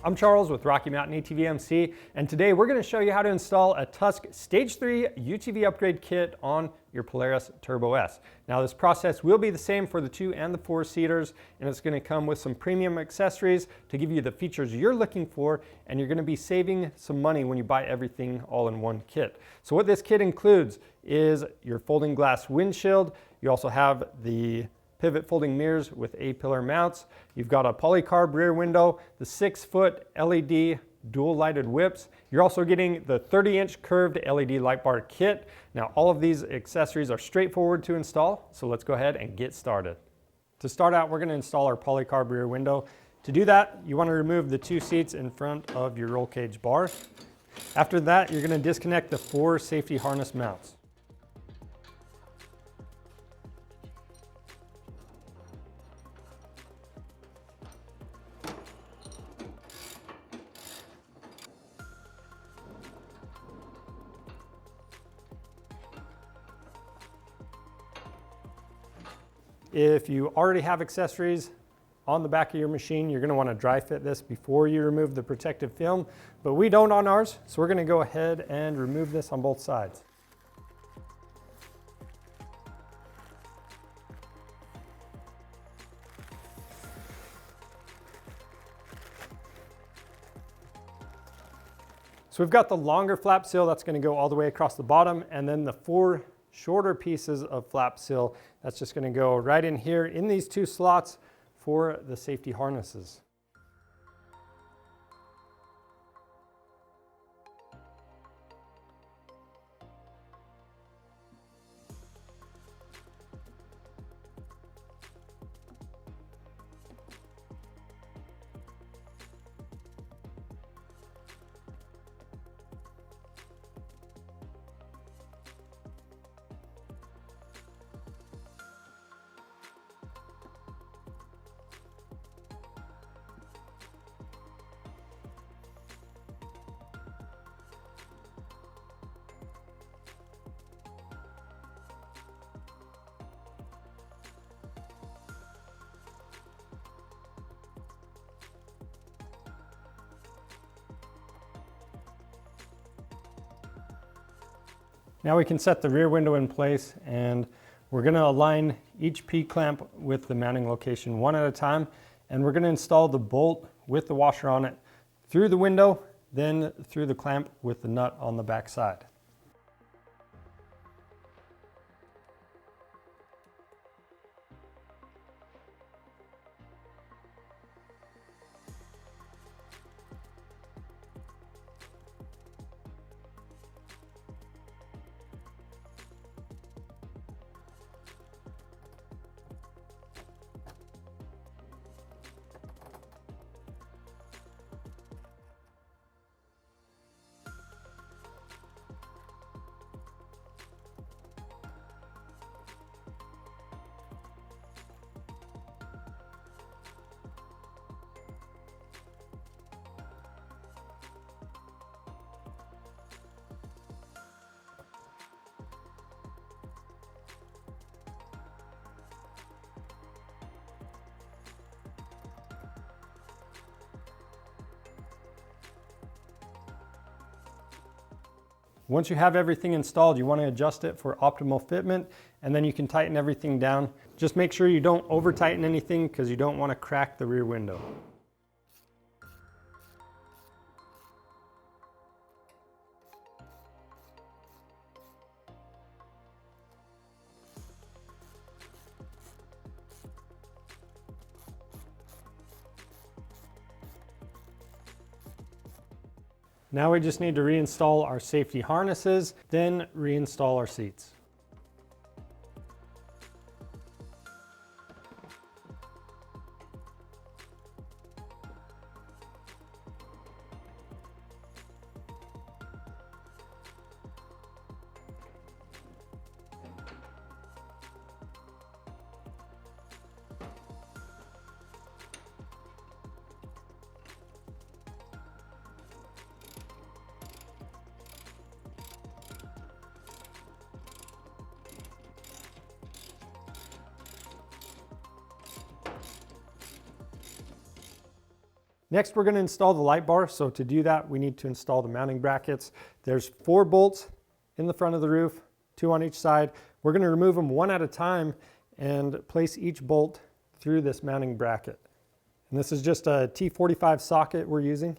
I'm Charles with Rocky Mountain ATV MC, and today we're going to show you how to install a Tusk Stage 3 UTV Upgrade Kit on your Polaris Turbo S. Now this process will be the same for the 2 and the 4-seaters, and it's going to come with some premium accessories to give you the features you're looking for, and you're going to be saving some money when you buy everything all in one kit. So what this kit includes is your folding glass windshield. You also have the pivot folding mirrors with A-pillar mounts. You've got a Polycarb rear window, the 6-foot LED dual lighted whips. You're also getting the 30-inch curved LED Lightbar kit. Now all of these accessories are straightforward to install, so let's go ahead and get started. To start out, we're going to install our Polycarb rear window. To do that, you want to remove the 2 seats in front of your roll cage bar. After that, you're going to disconnect the 4 safety harness mounts. If you already have accessories on the back of your machine, you're going to want to dry fit this before you remove the protective film, but we don't on ours, so we're going to go ahead and remove this on both sides. So we've got the longer flap seal that's going to go all the way across the bottom, and then the 4 shorter pieces of flap seal that's just going to go right in here in these 2 slots for the safety harnesses. Now we can set the rear window in place, and we're going to align each P-clamp with the mounting location one at a time, and we're going to install the bolt with the washer on it through the window, then through the clamp with the nut on the back side. Once you have everything installed, you want to adjust it for optimal fitment, and then you can tighten everything down. Just make sure you don't over tighten anything because you don't want to crack the rear window. Now we just need to reinstall our safety harnesses, then reinstall our seats. Next, we're going to install the light bar. So to do that, we need to install the mounting brackets. There's 4 bolts in the front of the roof, 2 on each side. We're going to remove them one at a time and place each bolt through this mounting bracket. And this is just a T45 socket we're using.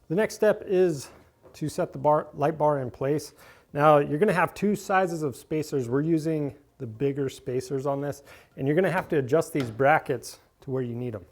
The next step is to set the light bar in place. Now you're going to have 2 sizes of spacers. We're using the bigger spacers on this, and you're going to have to adjust these brackets to where you need them.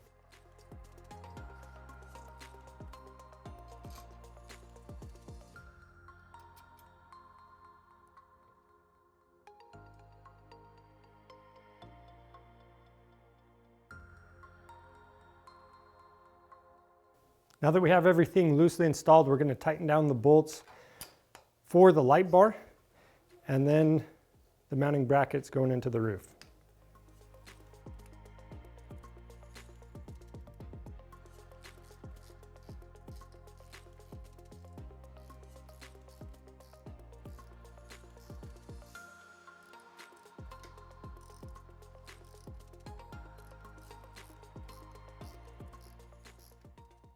Now that we have everything loosely installed, we're going to tighten down the bolts for the light bar and then the mounting brackets going into the roof.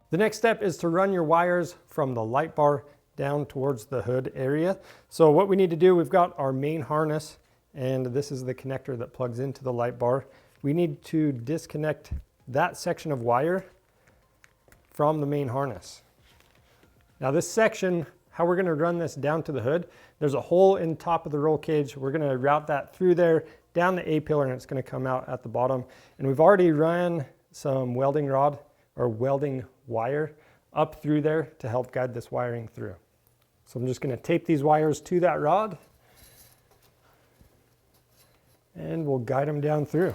The next step is to run your wires from the light bar down towards the hood area. So what we need to do, we've got our main harness, and this is the connector that plugs into the light bar. We need to disconnect that section of wire from the main harness. Now this section, how we're going to run this down to the hood, there's a hole in top of the roll cage. We're going to route that through there, down the A-pillar, and it's going to come out at the bottom. And we've already run some welding rod or welding wire up through there to help guide this wiring through. So I'm just going to tape these wires to that rod and we'll guide them down through.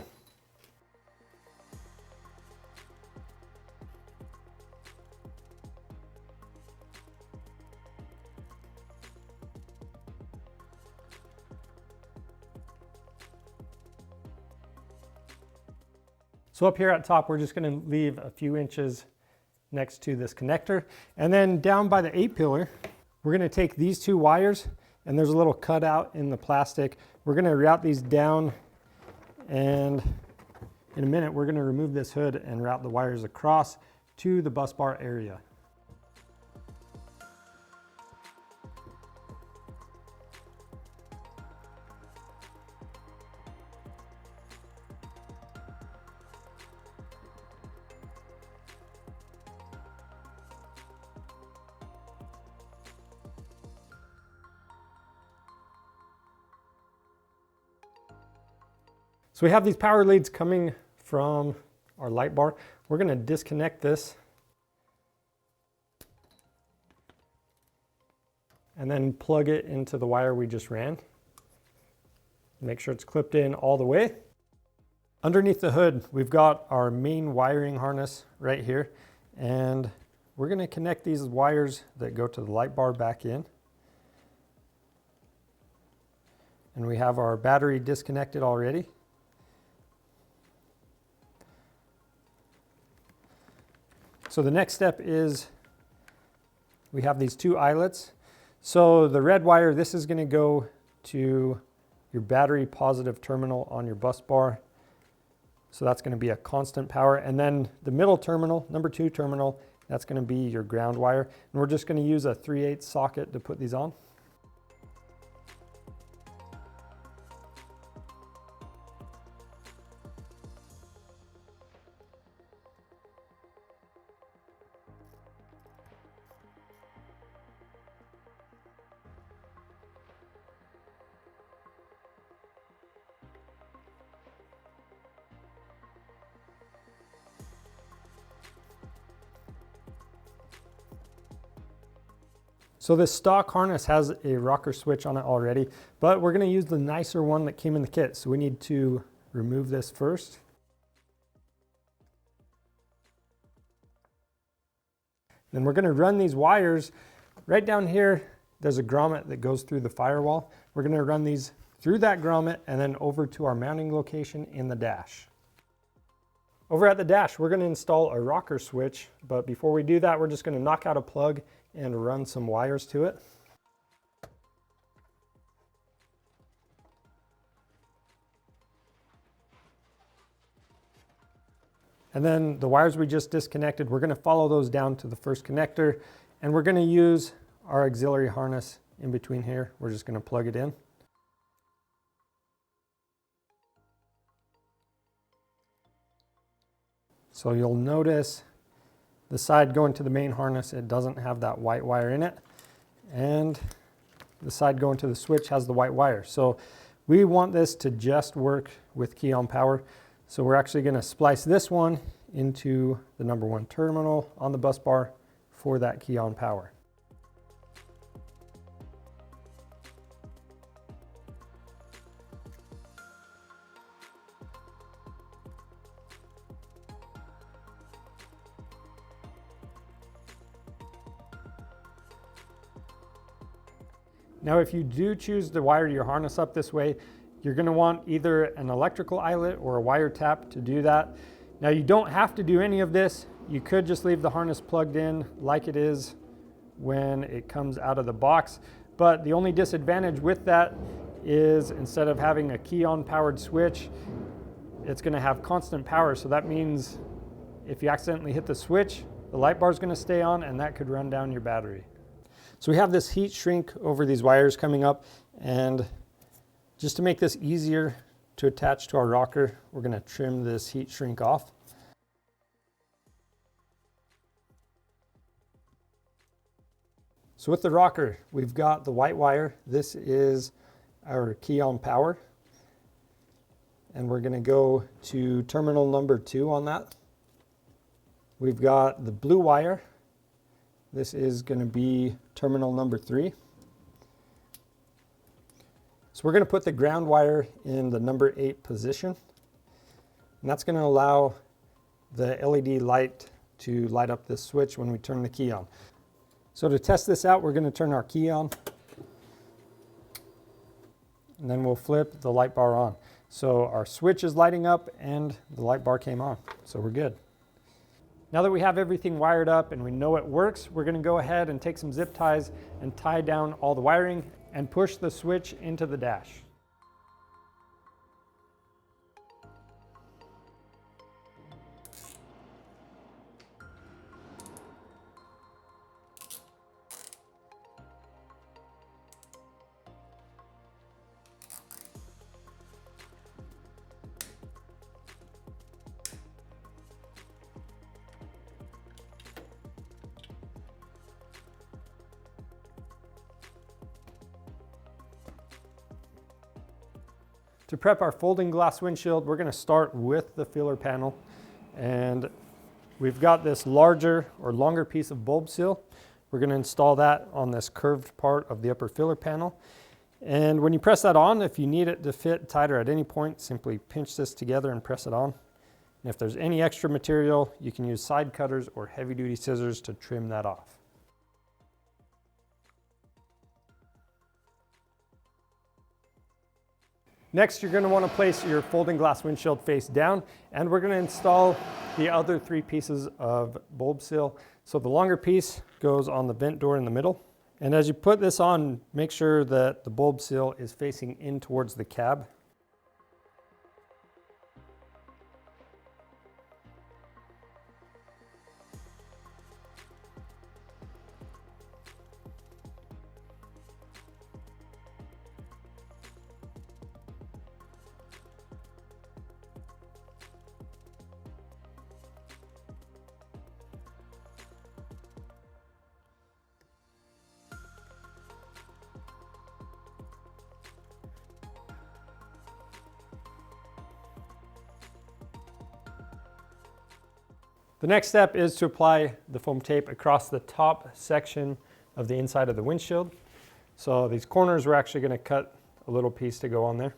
So up here at top, we're just going to leave a few inches next to this connector. And then down by the A-pillar, we're going to take these 2 wires, and there's a little cutout in the plastic. We're going to route these down, and in a minute, we're going to remove this hood and route the wires across to the bus bar area. So we have these power leads coming from our light bar. We're going to disconnect this and then plug it into the wire we just ran. Make sure it's clipped in all the way. Underneath the hood, we've got our main wiring harness right here, and we're going to connect these wires that go to the light bar back in. And we have our battery disconnected already. So the next step is we have these 2 eyelets. So the red wire, this is going to go to your battery positive terminal on your bus bar. So that's going to be a constant power. And then the middle terminal, number 2 terminal, that's going to be your ground wire. And we're just going to use a 3/8 socket to put these on. So this stock harness has a rocker switch on it already, but we're going to use the nicer one that came in the kit. So we need to remove this first. Then we're going to run these wires right down here. There's a grommet that goes through the firewall. We're going to run these through that grommet and then over to our mounting location in the dash. Over at the dash, we're going to install a rocker switch, but before we do that, we're just going to knock out a plug and run some wires to it. And then the wires we just disconnected, we're going to follow those down to the first connector, and we're going to use our auxiliary harness in between here. We're just going to plug it in. So you'll notice the side going to the main harness, it doesn't have that white wire in it. And the side going to the switch has the white wire. So we want this to just work with key on power. So we're actually going to splice this one into the number 1 terminal on the bus bar for that key on power. Now, if you do choose to wire your harness up this way, you're going to want either an electrical eyelet or a wire tap to do that. Now, you don't have to do any of this. You could just leave the harness plugged in like it is when it comes out of the box. But the only disadvantage with that is instead of having a key on powered switch, it's going to have constant power. So that means if you accidentally hit the switch, the light bar is going to stay on and that could run down your battery. So we have this heat shrink over these wires coming up, and just to make this easier to attach to our rocker, we're going to trim this heat shrink off. So with the rocker, we've got the white wire. This is our key on power, and we're going to go to terminal number 2 on that. We've got the blue wire. This is going to be terminal number 3. So we're going to put the ground wire in the number 8 position. And that's going to allow the LED light to light up this switch when we turn the key on. So to test this out, we're going to turn our key on. And then we'll flip the light bar on. So our switch is lighting up and the light bar came on. So we're good. Now that we have everything wired up and we know it works, we're going to go ahead and take some zip ties and tie down all the wiring and push the switch into the dash. To prep our folding glass windshield, we're going to start with the filler panel, and we've got this larger or longer piece of bulb seal. We're going to install that on this curved part of the upper filler panel. And when you press that on, if you need it to fit tighter at any point, simply pinch this together and press it on. And if there's any extra material, you can use side cutters or heavy duty scissors to trim that off. Next, you're going to want to place your folding glass windshield face down, and we're going to install the other 3 pieces of bulb seal. So the longer piece goes on the vent door in the middle. And as you put this on, make sure that the bulb seal is facing in towards the cab. The next step is to apply the foam tape across the top section of the inside of the windshield. So these corners, we're actually going to cut a little piece to go on there.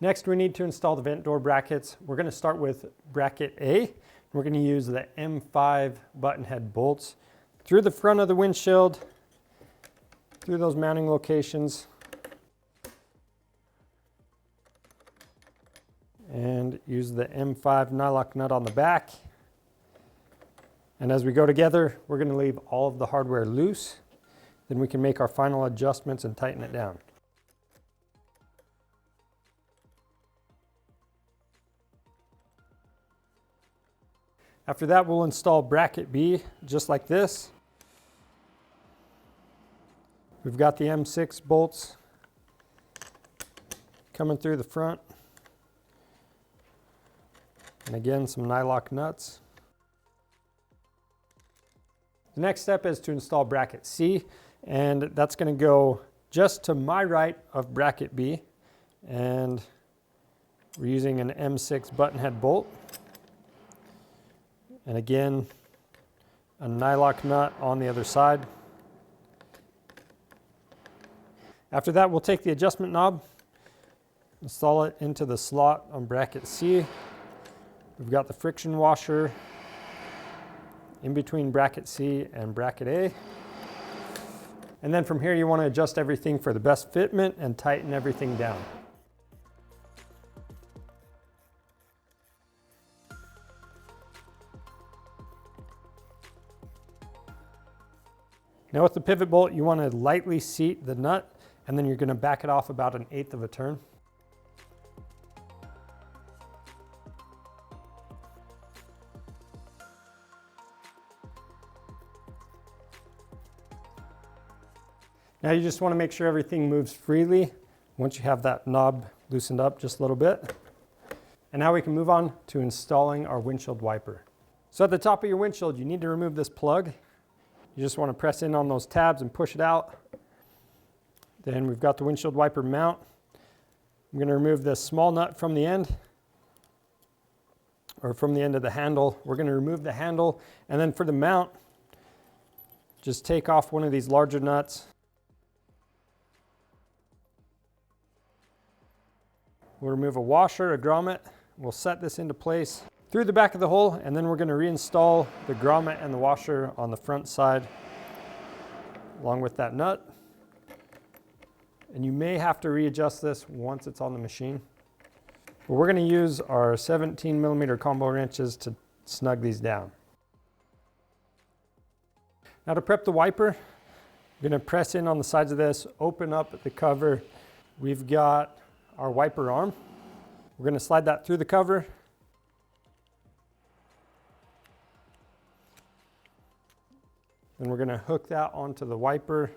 Next, we need to install the vent door brackets. We're going to start with bracket A. We're going to use the M5 button head bolts through the front of the windshield, through those mounting locations, and use the M5 nylock nut on the back. And as we go together, we're going to leave all of the hardware loose. Then we can make our final adjustments and tighten it down. After that, we'll install bracket B just like this. We've got the M6 bolts coming through the front. And again, some nylock nuts. The next step is to install bracket C, and that's going to go just to my right of bracket B. And we're using an M6 button head bolt. And again, a nylock nut on the other side. After that, we'll take the adjustment knob, install it into the slot on bracket C. We've got the friction washer in between bracket C and bracket A. And then from here, you want to adjust everything for the best fitment and tighten everything down. Now with the pivot bolt, you want to lightly seat the nut, and then you're going to back it off about 1/8 of a turn. Now you just want to make sure everything moves freely once you have that knob loosened up just a little bit. And now we can move on to installing our windshield wiper. So at the top of your windshield, you need to remove this plug. You just want to press in on those tabs and push it out. Then we've got the windshield wiper mount. I'm going to remove this small nut from the end, or from the end of the handle. We're going to remove the handle, and then for the mount, just take off one of these larger nuts. We'll remove a washer, a grommet. We'll set this into place through the back of the hole, and then we're going to reinstall the grommet and the washer on the front side along with that nut. And you may have to readjust this once it's on the machine. But we're going to use our 17mm combo wrenches to snug these down. Now to prep the wiper, I'm going to press in on the sides of this, open up the cover. We've got our wiper arm. We're going to slide that through the cover. Then we're going to hook that onto the wiper.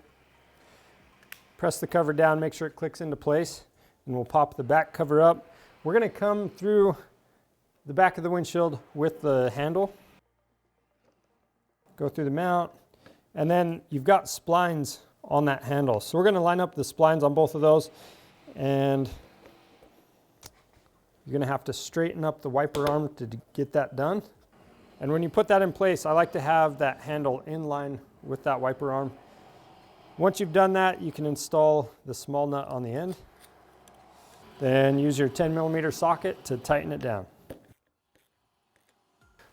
Press the cover down, make sure it clicks into place, and we'll pop the back cover up. We're going to come through the back of the windshield with the handle. Go through the mount, and then you've got splines on that handle. So we're going to line up the splines on both of those, and you're going to have to straighten up the wiper arm to get that done. And when you put that in place, I like to have that handle in line with that wiper arm. Once you've done that, you can install the small nut on the end. Then use your 10mm socket to tighten it down.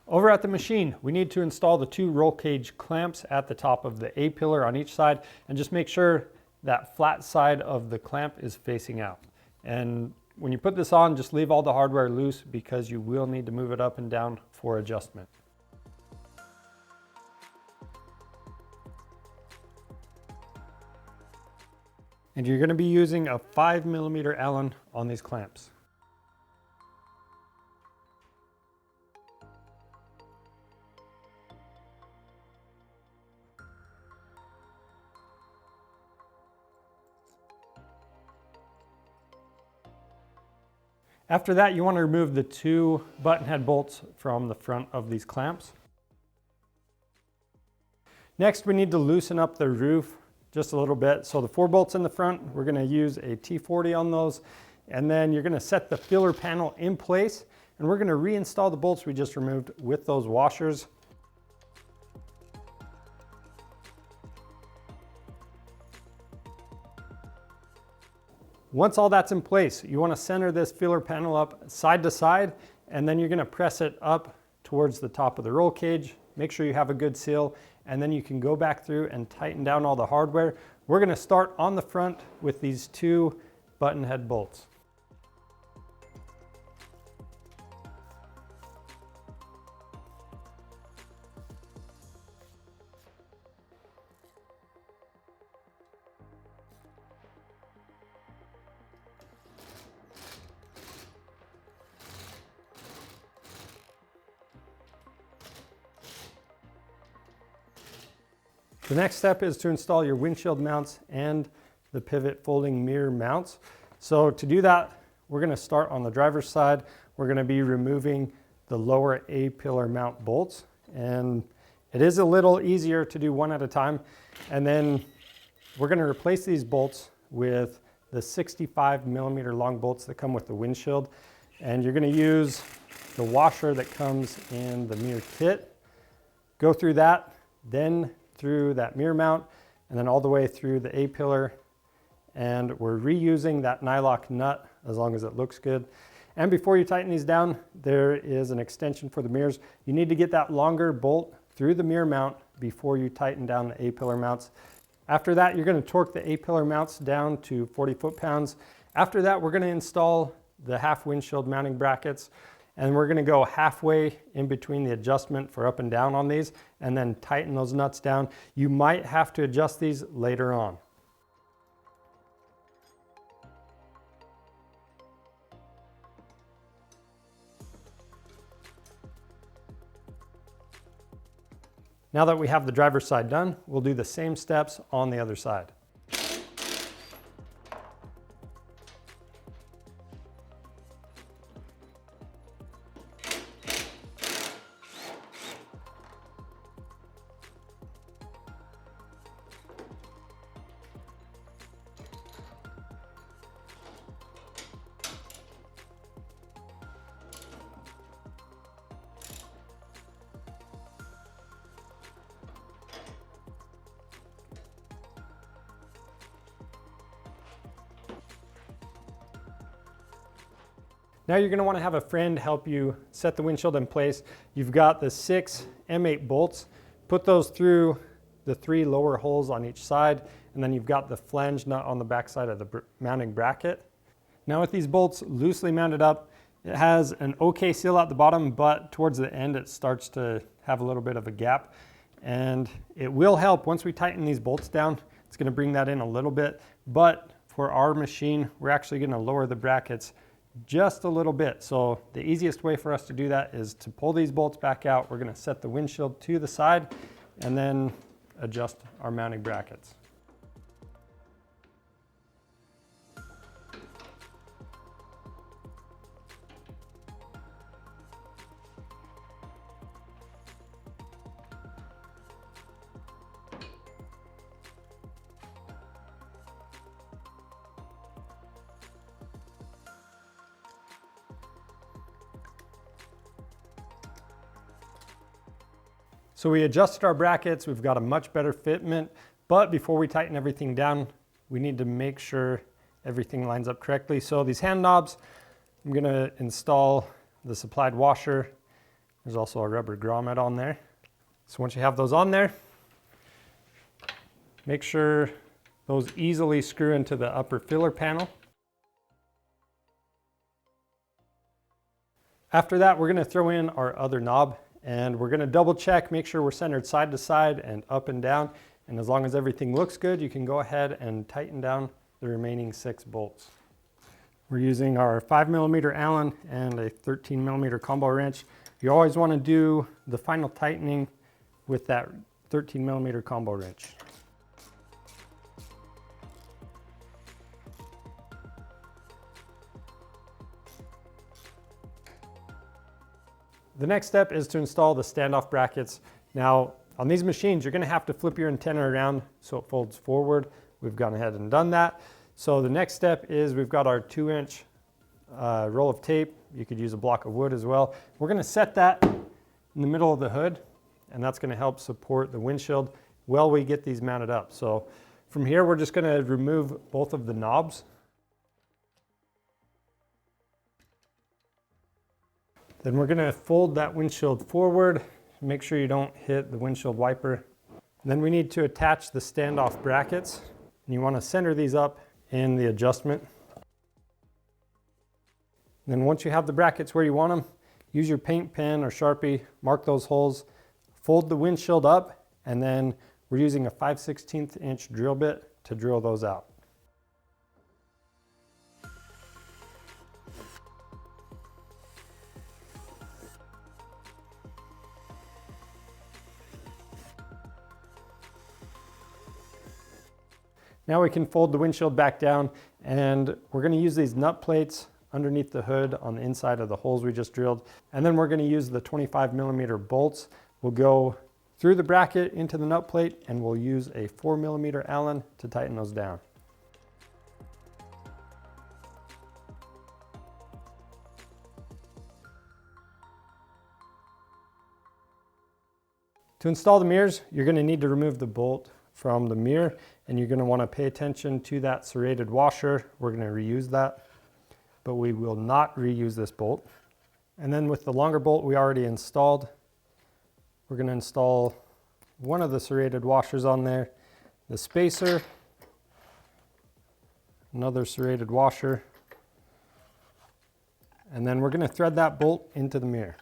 Over at the machine, we need to install the 2 roll cage clamps at the top of the A-pillar on each side, and just make sure that flat side of the clamp is facing out. And when you put this on, just leave all the hardware loose because you will need to move it up and down for adjustment. And you're going to be using a 5mm Allen on these clamps. After that, you want to remove the 2 button head bolts from the front of these clamps. Next, we need to loosen up the roof just a little bit. So the 4 bolts in the front, we're going to use a T40 on those, and then you're going to set the filler panel in place, and we're going to reinstall the bolts we just removed with those washers. Once all that's in place, you want to center this filler panel up side to side, and then you're going to press it up towards the top of the roll cage. Make sure you have a good seal, and then you can go back through and tighten down all the hardware. We're going to start on the front with these 2 button head bolts. The next step is to install your windshield mounts and the pivot folding mirror mounts. So to do that, we're going to start on the driver's side. We're going to be removing the lower A-pillar mount bolts, and it is a little easier to do one at a time. And then we're going to replace these bolts with the 65mm long bolts that come with the windshield. And you're going to use the washer that comes in the mirror kit. Go through that, then through that mirror mount, and then all the way through the A-pillar. And we're reusing that nylock nut as long as it looks good. And before you tighten these down, there is an extension for the mirrors. You need to get that longer bolt through the mirror mount before you tighten down the A-pillar mounts. After that, you're going to torque the A-pillar mounts down to 40 foot-pounds. After that, we're going to install the half windshield mounting brackets. And we're going to go halfway in between the adjustment for up and down on these, and then tighten those nuts down. You might have to adjust these later on. Now that we have the driver's side done, we'll do the same steps on the other side. Now you're going to want to have a friend help you set the windshield in place. You've got the 6 M8 bolts. Put those through the 3 lower holes on each side, and then you've got the flange nut on the back side of the mounting bracket. Now with these bolts loosely mounted up, it has an okay seal at the bottom, but towards the end it starts to have a little bit of a gap. And it will help once we tighten these bolts down. It's going to bring that in a little bit, but for our machine, we're actually going to lower the brackets just a little bit. So the easiest way for us to do that is to pull these bolts back out. We're going to set the windshield to the side and then adjust our mounting brackets. So we adjusted our brackets, we've got a much better fitment, but before we tighten everything down, we need to make sure everything lines up correctly. So these hand knobs, I'm gonna install the supplied washer. There's also a rubber grommet on there. So once you have those on there, make sure those easily screw into the upper filler panel. After that, we're gonna throw in our other knob, and we're going to double check, make sure we're centered side to side and up and down. And as long as everything looks good, you can go ahead and tighten down the remaining 6 bolts. We're using our 5mm Allen and a 13mm combo wrench. You always want to do the final tightening with that 13mm combo wrench. The next step is to install the standoff brackets. Now, on these machines, you're going to have to flip your antenna around so it folds forward. We've gone ahead and done that. So the next step is we've got our 2-inch roll of tape. You could use a block of wood as well. We're going to set that in the middle of the hood, and that's going to help support the windshield while we get these mounted up. So from here, we're just going to remove both of the knobs. Then we're gonna fold that windshield forward. Make sure you don't hit the windshield wiper. And then we need to attach the standoff brackets. And you wanna center these up in the adjustment. And then once you have the brackets where you want them, use your paint pen or Sharpie, mark those holes, fold the windshield up, and then we're using a 5/16 inch drill bit to drill those out. Now we can fold the windshield back down, and we're going to use these nut plates underneath the hood on the inside of the holes we just drilled. And then we're going to use the 25mm bolts. We'll go through the bracket into the nut plate, and we'll use a 4mm Allen to tighten those down. To install the mirrors, you're going to need to remove the bolt from the mirror, and you're going to want to pay attention to that serrated washer. We're going to reuse that, but we will not reuse this bolt. And then with the longer bolt we already installed, we're going to install one of the serrated washers on there, the spacer, another serrated washer, and then we're going to thread that bolt into the mirror.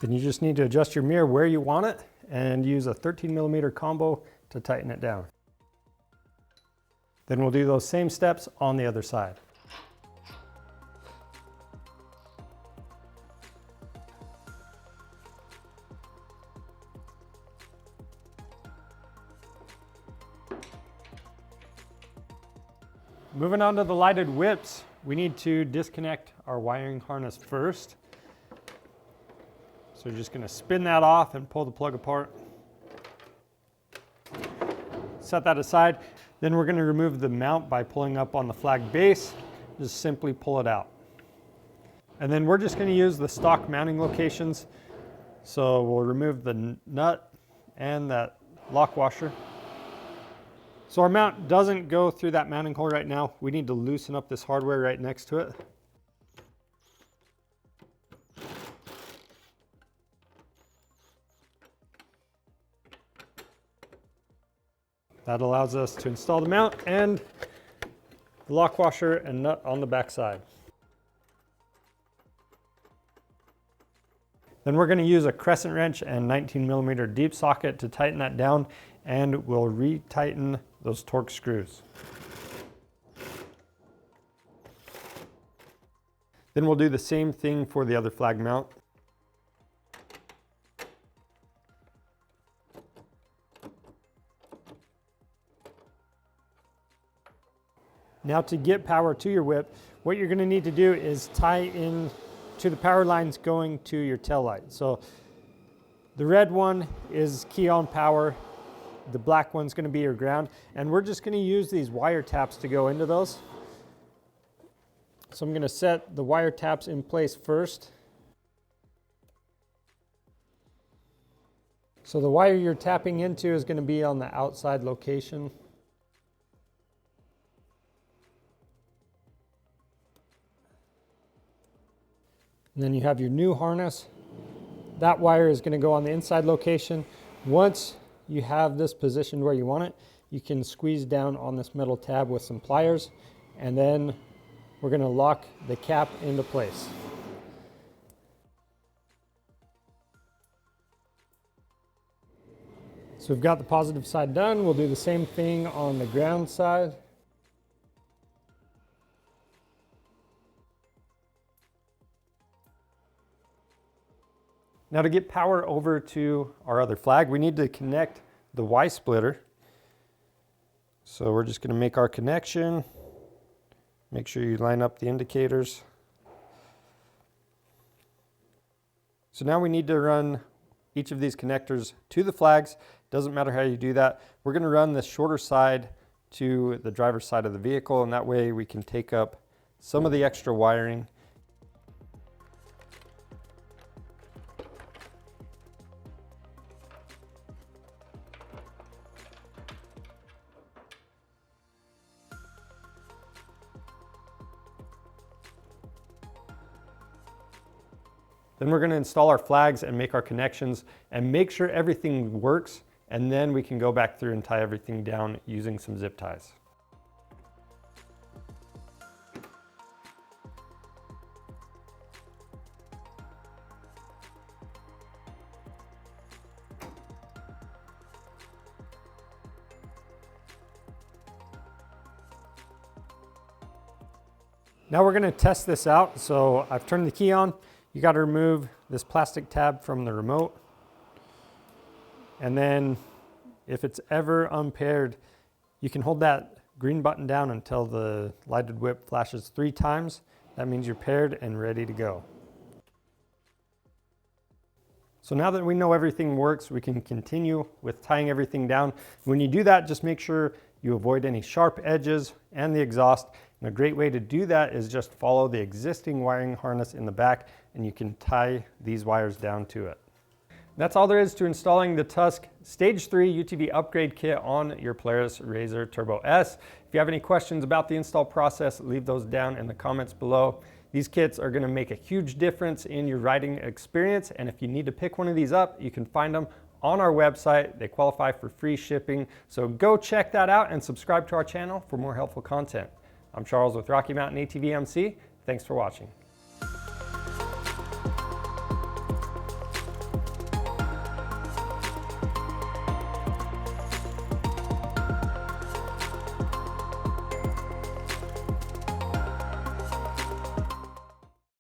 Then you just need to adjust your mirror where you want it and use a 13mm combo to tighten it down. Then we'll do those same steps on the other side. Moving on to the lighted whips, we need to disconnect our wiring harness first. So you're just going to spin that off and pull the plug apart. Set that aside. Then we're going to remove the mount by pulling up on the flag base. Just simply pull it out. And then we're just going to use the stock mounting locations. So we'll remove the nut and that lock washer. So our mount doesn't go through that mounting hole right now. We need to loosen up this hardware right next to it. That allows us to install the mount and the lock washer and nut on the back side. Then we're going to use a crescent wrench and 19mm deep socket to tighten that down, and we'll re-tighten those torque screws. Then we'll do the same thing for the other flag mount. Now to get power to your whip, what you're going to need to do is tie in to the power lines going to your tail light. So the red one is key on power, the black one's going to be your ground, and we're just going to use these wire taps to go into those. So I'm going to set the wire taps in place first. So the wire you're tapping into is going to be on the outside location. And then you have your new harness. That wire is going to go on the inside location. Once you have this positioned where you want it, you can squeeze down on this metal tab with some pliers, and then we're going to lock the cap into place. So we've got the positive side done. We'll do the same thing on the ground side. Now to get power over to our other flag, we need to connect the Y splitter. So we're just going to make our connection. Make sure you line up the indicators. So now we need to run each of these connectors to the flags. Doesn't matter how you do that. We're going to run the shorter side to the driver's side of the vehicle, and that way we can take up some of the extra wiring. Then we're going to install our flags and make our connections and make sure everything works, and then we can go back through and tie everything down using some zip ties. Now we're going to test this out. So I've turned the key on. You got to remove this plastic tab from the remote. And then if it's ever unpaired, you can hold that green button down until the lighted whip flashes 3 times. That means you're paired and ready to go. So now that we know everything works, we can continue with tying everything down. When you do that, just make sure you avoid any sharp edges and the exhaust. And a great way to do that is just follow the existing wiring harness in the back, and you can tie these wires down to it. That's all there is to installing the Tusk Stage 3 UTV Upgrade Kit on your Polaris RZR Turbo S. If you have any questions about the install process, leave those down in the comments below. These kits are going to make a huge difference in your riding experience, and if you need to pick one of these up, you can find them on our website. They qualify for free shipping, so go check that out and subscribe to our channel for more helpful content. I'm Charles with Rocky Mountain ATV MC. Thanks for watching.